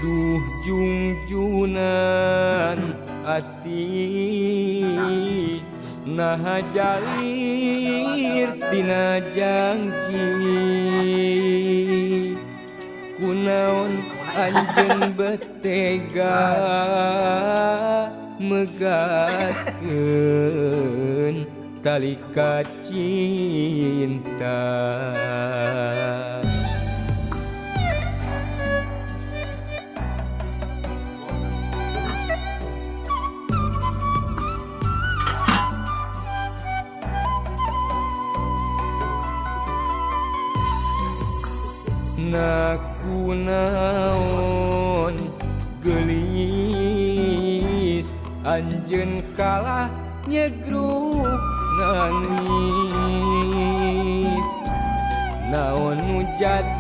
Duh jungjunan ati nah jalir tina jangki kunaon anjeun betega megatkeun tali cinta. Nakunaon gelis anjeun kalah nyegruk nangis naon nu jadi